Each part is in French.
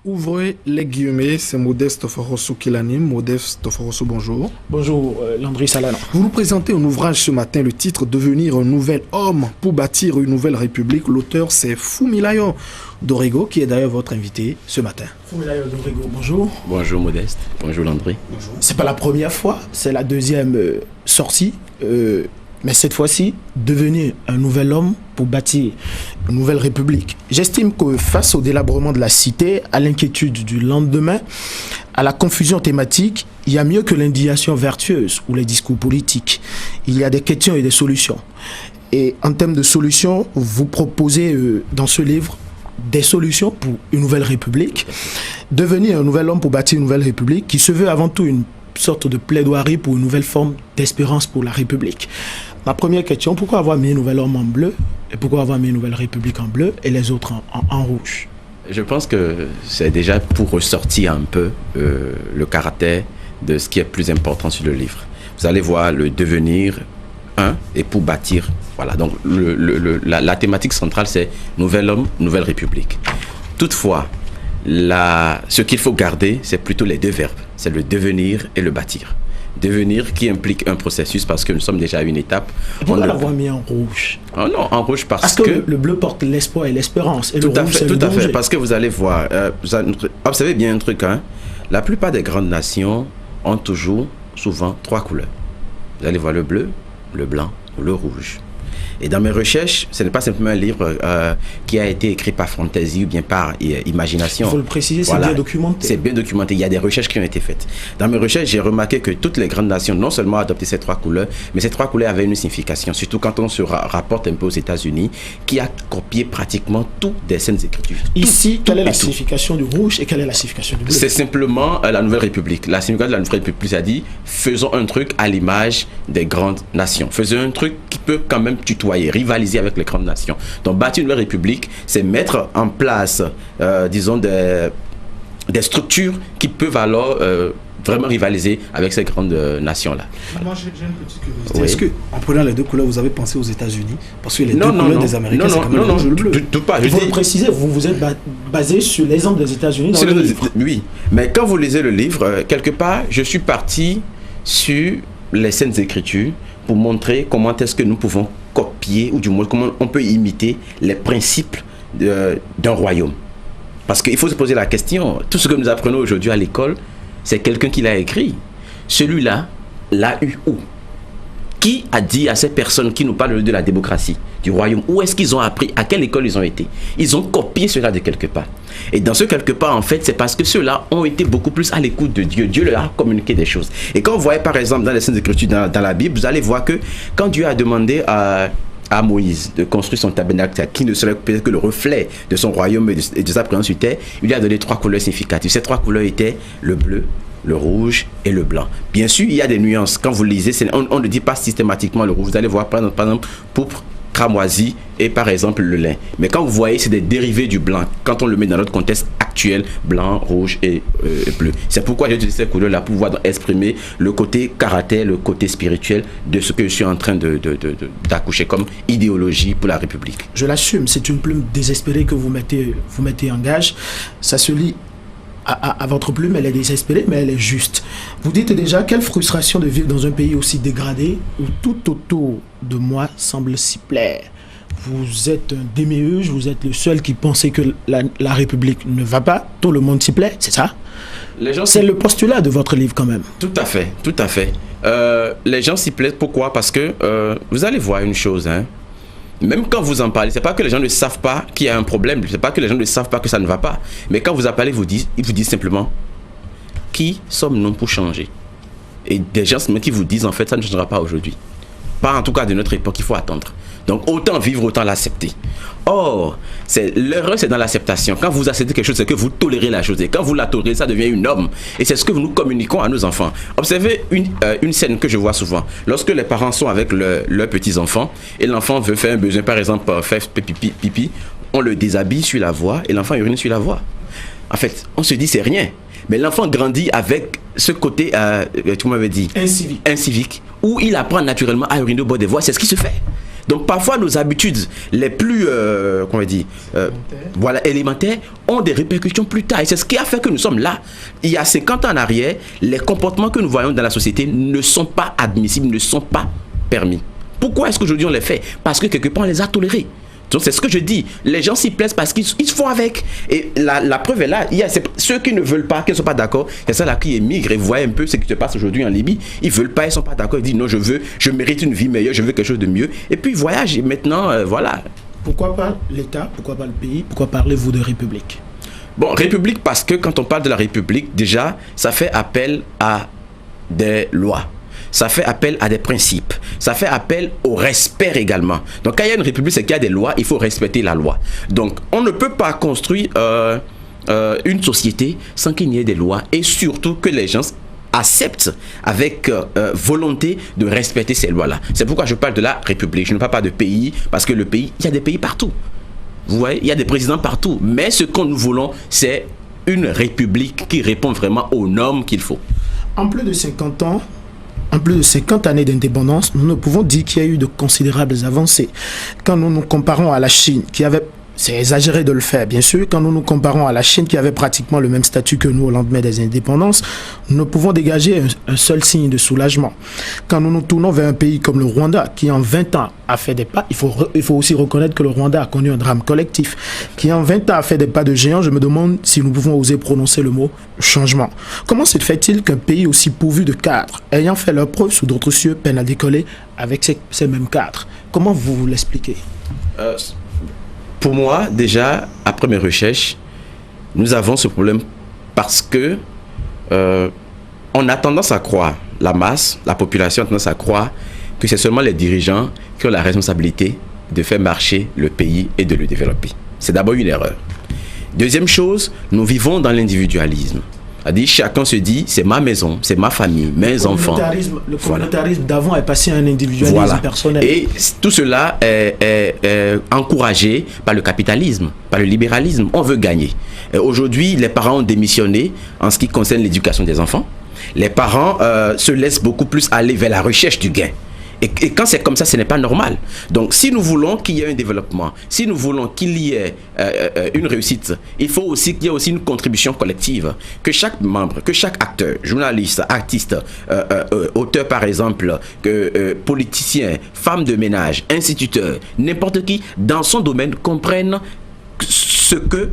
Ouvrez les guillemets, c'est Modeste Forosso qui l'anime. Modeste Forosso, bonjour. Bonjour, Landry Salana. Vous nous présentez un ouvrage ce matin, le titre Devenir un nouvel homme pour bâtir une nouvelle république. L'auteur, c'est Fumilayo Dorego, qui est d'ailleurs votre invité ce matin. Fumilayo Dorego, bonjour. Bonjour Modeste, bonjour Landry. Bonjour. C'est pas la première fois, c'est la deuxième sortie. Mais cette fois-ci, devenir un nouvel homme pour bâtir une nouvelle république. J'estime que face au délabrement de la cité, à l'inquiétude du lendemain, à la confusion thématique, il y a mieux que l'indignation vertueuse ou les discours politiques. Il y a des questions et des solutions. Et en termes de solutions, vous proposez dans ce livre des solutions pour une nouvelle république. Devenir un nouvel homme pour bâtir une nouvelle république qui se veut avant tout une sorte de plaidoirie pour une nouvelle forme d'espérance pour la République. Ma première question, pourquoi avoir mis un nouvel homme en bleu et pourquoi avoir mis une nouvelle République en bleu et les autres en rouge? Je pense que c'est déjà pour ressortir un peu le caractère de ce qui est plus important sur le livre. Vous allez voir le devenir et pour bâtir. Voilà, donc la thématique centrale, c'est nouvel homme, nouvelle République. Toutefois, ce qu'il faut garder, c'est plutôt les deux verbes. C'est le devenir et le bâtir. Devenir qui implique un processus parce que nous sommes déjà à une étape. Pourquoi l'avoir mis en rouge? Oh non, en rouge parce que le bleu porte l'espoir et l'espérance. Et tout le à rouge, fait, c'est tout à le fait. danger. Parce que vous allez voir, observez bien un truc. La plupart des grandes nations ont toujours, souvent, trois couleurs. Vous allez voir le bleu, le blanc ou le rouge. Et dans mes recherches, ce n'est pas simplement un livre qui a été écrit par fantaisie ou bien par imagination. Il faut le préciser, Voilà. c'est bien documenté. C'est bien documenté. Il y a des recherches qui ont été faites. Dans mes recherches, j'ai remarqué que toutes les grandes nations, non seulement adopté ces trois couleurs, mais ces trois couleurs avaient une signification. Surtout quand on se rapporte un peu aux États-Unis, qui a copié pratiquement tout des Saintes Écritures. Ici, quelle est la signification du rouge et quelle est la signification du bleu? C'est simplement la Nouvelle République. La signification de la Nouvelle République a dit, faisons un truc à l'image des grandes nations. Faisons un truc qui peut quand même tutoyer, rivaliser avec les grandes nations. Donc, bâtir une nouvelle république, c'est mettre en place, disons, des structures qui peuvent alors vraiment rivaliser avec ces grandes nations-là. Moi, j'ai une petite curiosité. Oui. Est-ce que, en prenant les deux couleurs, vous avez pensé aux États-Unis? Parce que les deux Non, couleurs des Américains, c'est quand même le rouge et le bleu. tout pas. Il faut le préciser, vous vous êtes basé sur l'exemple des États-Unis dans le livre. Oui, mais quand vous lisez le livre, quelque part, je suis parti sur les Saintes Écritures pour montrer comment est-ce que nous pouvons copier, ou du moins comment on peut imiter les principes d'un royaume. Parce qu'il faut se poser la question, tout ce que nous apprenons aujourd'hui à l'école, c'est quelqu'un qui l'a écrit. Celui-là l'a eu où? Qui a dit à ces personnes qui nous parlent de la démocratie, du royaume, où est-ce qu'ils ont appris, à quelle école ils ont été? Ils ont copié cela de quelque part. Et dans ce quelque part, en fait, c'est parce que ceux-là ont été beaucoup plus à l'écoute de Dieu. Dieu leur a communiqué des choses. Et quand vous voyez, par exemple, dans les Saintes Écritures, dans la Bible, vous allez voir que quand Dieu a demandé à Moïse de construire son tabernacle, qui ne serait peut-être que le reflet de son royaume et de sa présence sur terre, il lui a donné trois couleurs significatives. Ces trois couleurs étaient le bleu, le rouge et le blanc. Bien sûr, il y a des nuances. Quand vous lisez, on ne dit pas systématiquement le rouge. Vous allez voir, par exemple, pourpre, cramoisi et par exemple le lin. Mais quand vous voyez, c'est des dérivés du blanc. Quand on le met dans notre contexte actuel, blanc, rouge et bleu. C'est pourquoi j'ai utilisé ces couleurs-là pour pouvoir exprimer le côté caractère, le côté spirituel de ce que je suis en train d'accoucher comme idéologie pour la République. Je l'assume, c'est une plume désespérée que vous mettez en gage. Ça se lit à votre plume, elle est désespérée, mais elle est juste. Vous dites déjà, quelle frustration de vivre dans un pays aussi dégradé où tout autour de moi semble s'y plaire. Vous êtes un démiurge, vous êtes le seul qui pensait que la République ne va pas, tout le monde s'y plaît, c'est ça? C'est le postulat de votre livre quand même. Tout à fait, tout à fait. Les gens s'y plaisent, pourquoi? Parce que vous allez voir une chose, même quand vous en parlez, c'est pas que les gens ne savent pas qu'il y a un problème, c'est pas que les gens ne savent pas que ça ne va pas, mais quand vous en parlez, ils vous disent simplement, qui sommes-nous pour changer? Et des gens qui vous disent, en fait, ça ne changera pas aujourd'hui. Pas en tout cas de notre époque, il faut attendre. Donc autant vivre, autant l'accepter. Or, l'erreur c'est dans l'acceptation. Quand vous acceptez quelque chose, c'est que vous tolérez la chose. Et quand vous la tolérez, ça devient une norme. Et c'est ce que nous communiquons à nos enfants. Observez une scène que je vois souvent. Lorsque les parents sont avec leurs petits-enfants et l'enfant veut faire un besoin, par exemple, faire pipi, on le déshabille sur la voie et l'enfant urine sur la voie. En fait, on se dit c'est rien. Mais l'enfant grandit avec ce côté, tu m'avais dit, incivique, où il apprend naturellement à uriner au bord des voies. C'est ce qui se fait. Donc parfois nos habitudes les plus, voilà, élémentaires ont des répercussions plus tard. Et c'est ce qui a fait que nous sommes là. Il y a 50 ans en arrière, les comportements que nous voyons dans la société ne sont pas admissibles, ne sont pas permis. Pourquoi est-ce qu'aujourd'hui on les fait? Parce que quelque part on les a tolérés. Donc c'est ce que je dis, les gens s'y plaisent parce qu'ils se font avec. Et la preuve est là, il y a ceux qui ne veulent pas, qui ne sont pas d'accord, c'est ça là qui émigrent et vous voyez un peu ce qui se passe aujourd'hui en Libye. Ils ne veulent pas, ils ne sont pas d'accord, ils disent non, je mérite une vie meilleure, je veux quelque chose de mieux. Et puis ils voyagent et maintenant, voilà. Pourquoi pas l'État? Pourquoi pas le pays? Pourquoi parlez-vous de République? Bon, République parce que quand on parle de la République, déjà, ça fait appel à des lois. Ça fait appel à des principes. Ça fait appel au respect également. Donc, quand il y a une république, c'est qu'il y a des lois, il faut respecter la loi. Donc, on ne peut pas construire une société sans qu'il n'y ait des lois et surtout que les gens acceptent avec volonté de respecter ces lois-là. C'est pourquoi je parle de la république. Je ne parle pas de pays, parce que le pays, il y a des pays partout. Vous voyez, il y a des présidents partout. Mais ce que nous voulons, c'est une république qui répond vraiment aux normes qu'il faut. En plus de 50 ans, en plus de 50 années d'indépendance, nous ne pouvons dire qu'il y a eu de considérables avancées. Quand nous nous comparons à la Chine, qui avait... C'est exagéré de le faire, bien sûr. Quand nous nous comparons à la Chine, qui avait pratiquement le même statut que nous au lendemain des indépendances, nous pouvons dégager un seul signe de soulagement. Quand nous nous tournons vers un pays comme le Rwanda, qui en 20 ans a fait des pas, il faut aussi reconnaître que le Rwanda a connu un drame collectif, qui en 20 ans a fait des pas de géant, je me demande si nous pouvons oser prononcer le mot changement. Comment se fait-il qu'un pays aussi pourvu de cadres, ayant fait leurs preuves sous d'autres cieux, peine à décoller avec ces mêmes cadres? Comment vous l'expliquez? Pour moi, déjà, après mes recherches, nous avons ce problème parce que on a tendance à croire, la masse, la population a tendance à croire que c'est seulement les dirigeants qui ont la responsabilité de faire marcher le pays et de le développer. C'est d'abord une erreur. Deuxième chose, nous vivons dans l'individualisme. C'est-à-dire, chacun se dit, c'est ma maison, c'est ma famille, mes enfants. Le communautarisme d'avant est passé à un individualisme personnel. Et tout cela est encouragé par le capitalisme, par le libéralisme. On veut gagner. Aujourd'hui, les parents ont démissionné en ce qui concerne l'éducation des enfants. Les parents se laissent beaucoup plus aller vers la recherche du gain. Et quand c'est comme ça, ce n'est pas normal. Donc, si nous voulons qu'il y ait un développement, si nous voulons qu'il y ait une réussite, il faut aussi qu'il y ait aussi une contribution collective. Que chaque membre, que chaque acteur, journaliste, artiste, auteur par exemple, politicien, femme de ménage, instituteur, n'importe qui, dans son domaine, comprenne ce que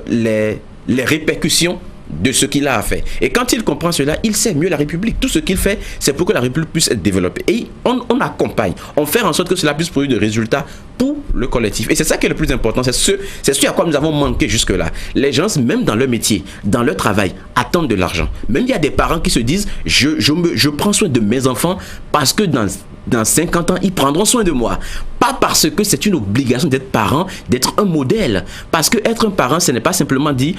les répercussions de ce qu'il a à faire. Et quand il comprend cela, il sait mieux la République. Tout ce qu'il fait, c'est pour que la République puisse être développée. Et on accompagne, on fait en sorte que cela puisse produire des résultats pour le collectif. Et c'est ça qui est le plus important. C'est ce à quoi nous avons manqué jusque-là. Les gens, même dans leur métier, dans leur travail, attendent de l'argent. Même il y a des parents qui se disent, je prends soin de mes enfants parce que dans 50 ans, ils prendront soin de moi. Pas parce que c'est une obligation d'être parent, d'être un modèle. Parce que être un parent, ce n'est pas simplement dire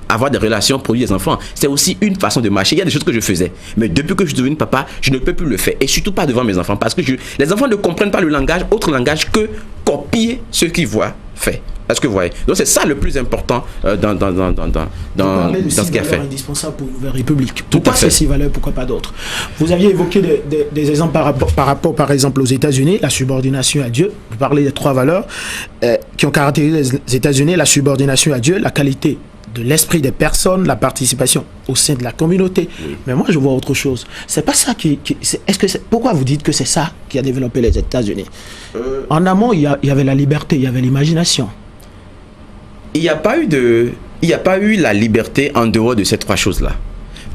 avoir des relations, produire des enfants. C'est aussi une façon de marcher. Il y a des choses que je faisais. Mais depuis que je suis devenu papa, je ne peux plus le faire. Et surtout pas devant mes enfants. Parce que les enfants ne comprennent pas le langage, autre langage que copier ce qu'ils voient faire. Est-ce que vous voyez? Donc c'est ça le plus important dans ce qu'il a fait. Indispensable pour une nouvelle république. Tout à fait. Ces 6 valeurs, pourquoi pas d'autres? Vous aviez évoqué des exemples par rapport, par exemple, aux États-Unis, la subordination à Dieu. Vous parlez des 3 valeurs qui ont caractérisé les États-Unis, la subordination à Dieu, la qualité de l'esprit des personnes, la participation au sein de la communauté. Oui. Mais moi, je vois autre chose. C'est pas ça pourquoi vous dites que c'est ça qui a développé les États-Unis? En amont, il y avait la liberté, il y avait l'imagination. Il n'y a pas eu la liberté en dehors de ces 3 choses-là.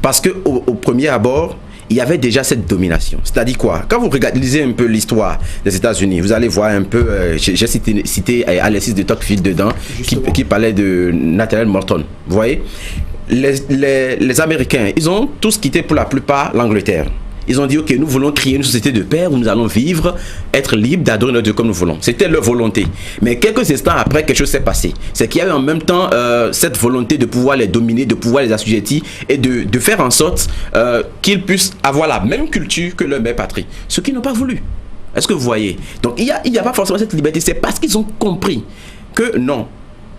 Parce qu'au premier abord, il y avait déjà cette domination. C'est-à-dire quoi? Quand vous lisez un peu l'histoire des États-Unis, vous allez voir un peu, j'ai cité Alexis de Tocqueville dedans, qui parlait de Nathaniel Morton. Vous voyez? Les Américains, ils ont tous quitté pour la plupart l'Angleterre. Ils ont dit, ok, nous voulons créer une société de paix où nous allons vivre, être libres, d'adorer notre Dieu comme nous voulons. C'était leur volonté. Mais quelques instants après, quelque chose s'est passé. C'est qu'il y a eu en même temps cette volonté de pouvoir les dominer, de pouvoir les assujettir et de faire en sorte qu'ils puissent avoir la même culture que leur mère patrie. Ce qu'ils n'ont pas voulu. Est-ce que vous voyez? Donc il n'y a pas forcément cette liberté. C'est parce qu'ils ont compris que non,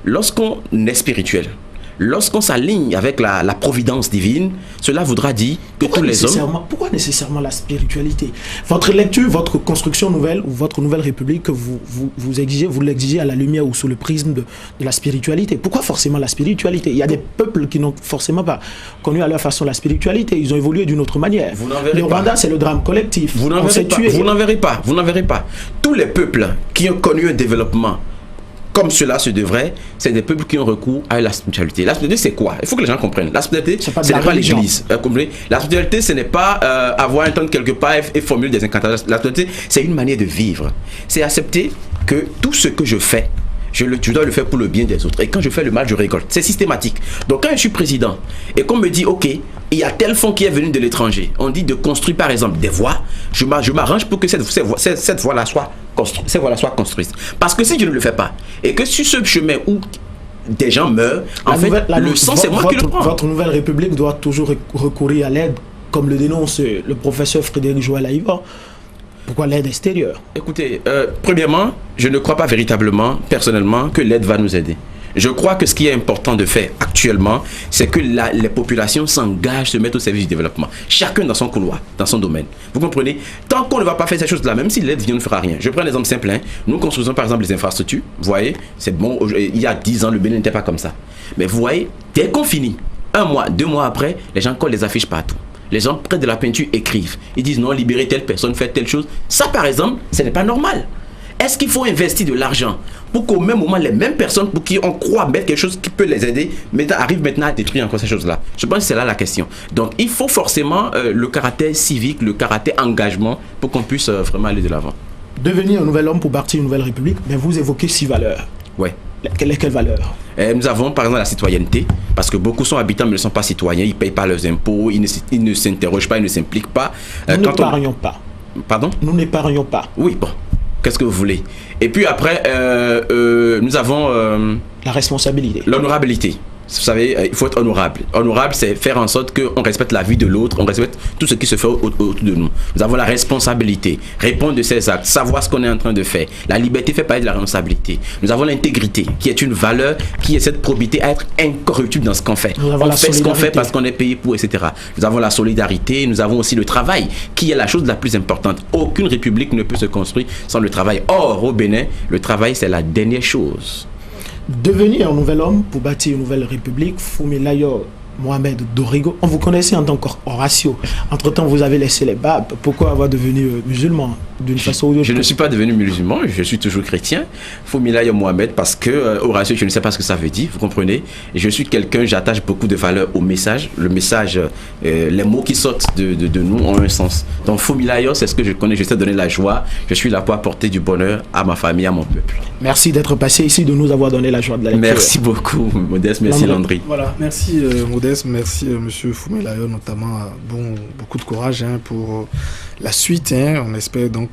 lorsqu'on est spirituel, lorsqu'on s'aligne avec la providence divine, cela voudra dire que tous les hommes... Pourquoi nécessairement la spiritualité? Votre lecture, votre construction nouvelle ou votre nouvelle république que vous l'exigez à la lumière ou sous le prisme de la spiritualité. Pourquoi forcément la spiritualité? Il y a des peuples qui n'ont forcément pas connu à leur façon la spiritualité. Ils ont évolué d'une autre manière. Le Rwanda, c'est le drame collectif. Vous n'en verrez pas. Vous n'en verrez pas. Tous les peuples qui ont connu un développement comme cela se devrait, c'est des peuples qui ont recours à la spiritualité. La spiritualité, c'est quoi? Il faut que les gens comprennent. La spiritualité, ce n'est pas l'église. La spiritualité, ce n'est pas avoir un temps quelque part et formuler des incantations. La spiritualité, c'est une manière de vivre. C'est accepter que tout ce que je fais, je dois le faire pour le bien des autres. Et quand je fais le mal, je récolte. C'est systématique. Donc quand je suis président et qu'on me dit, ok, il y a tel fonds qui est venu de l'étranger, on dit de construire par exemple des voies, je m'arrange pour que cette voie-là soit construite. Parce que si je ne le fais pas, et que sur ce chemin où des gens meurent, le sang, c'est moi qui le prends. Votre nouvelle république doit toujours recourir à l'aide, comme le dénonce le professeur Frédéric Joël Aïva. Pourquoi l'aide extérieure? Écoutez, premièrement, je ne crois pas véritablement, personnellement, que l'aide va nous aider. Je crois que ce qui est important de faire actuellement, c'est que les populations s'engagent, se mettent au service du développement. Chacun dans son couloir, dans son domaine. Vous comprenez? Tant qu'on ne va pas faire ces choses-là, même si l'aide vient, ne fera rien. Je prends un exemple simple. Nous construisons par exemple les infrastructures. Vous voyez, c'est bon, il y a 10 ans, le Bénin n'était pas comme ça. Mais vous voyez, dès qu'on finit, 1 mois, 2 mois après, les gens collent les affiches partout. Les gens prennent de la peinture, écrivent. Ils disent non, libérer telle personne, faire telle chose. Ça, par exemple, ce n'est pas normal. Est-ce qu'il faut investir de l'argent pour qu'au même moment, les mêmes personnes pour qui on croit mettre quelque chose qui peut les aider, arrivent maintenant à détruire encore ces choses-là? Je pense que c'est là la question. Donc, il faut forcément le caractère civique, le caractère engagement pour qu'on puisse vraiment aller de l'avant. Devenir un nouvel homme pour bâtir une nouvelle république, mais vous évoquez 6 valeurs. Ouais. Quelle valeur? Nous avons par exemple la citoyenneté, parce que beaucoup sont habitants mais ne sont pas citoyens, ils ne payent pas leurs impôts, ils ne s'interrogent pas, ils ne s'impliquent pas. Nous n'épargnons pas. Pardon? Nous n'épargnons pas. Oui, bon. Qu'est-ce que vous voulez? Et puis après, nous avons... la responsabilité. L'honorabilité. Vous savez, il faut être honorable. Honorable, c'est faire en sorte qu'on respecte la vie de l'autre, on respecte tout ce qui se fait autour de nous. Nous avons la responsabilité, répondre de ses actes, savoir ce qu'on est en train de faire. La liberté fait partie de la responsabilité. Nous avons l'intégrité, qui est une valeur qui est cette probité à être incorruptible dans ce qu'on fait. On fait ce qu'on fait parce qu'on est payé pour, etc. Nous avons la solidarité, nous avons aussi le travail, qui est la chose la plus importante. Aucune république ne peut se construire sans le travail. Or, au Bénin, le travail, c'est la dernière chose. Devenir un nouvel homme pour bâtir une nouvelle république, Fumilayo Mohamed Dorigo, on vous connaissait en tant qu'Horatio. Entre-temps, vous avez laissé les babes. Pourquoi avoir devenu musulman d'une façon ou d'une autre? Je ne suis pas devenu musulman, je suis toujours chrétien. Fumilayo Mohamed, parce que Horatio, je ne sais pas ce que ça veut dire, vous comprenez? Et je suis quelqu'un, j'attache beaucoup de valeur au message. Le message, les mots qui sortent de nous ont un sens. Donc Fumilayo, c'est ce que je connais, je sais donner la joie. Je suis là pour apporter du bonheur à ma famille, à mon peuple. Merci d'être passé ici, de nous avoir donné la joie de la lecture. Merci beaucoup, Modeste. Merci, Landry. Voilà, merci, Modeste. Merci, monsieur Fumilayo, notamment. Beaucoup de courage pour la suite. On espère donc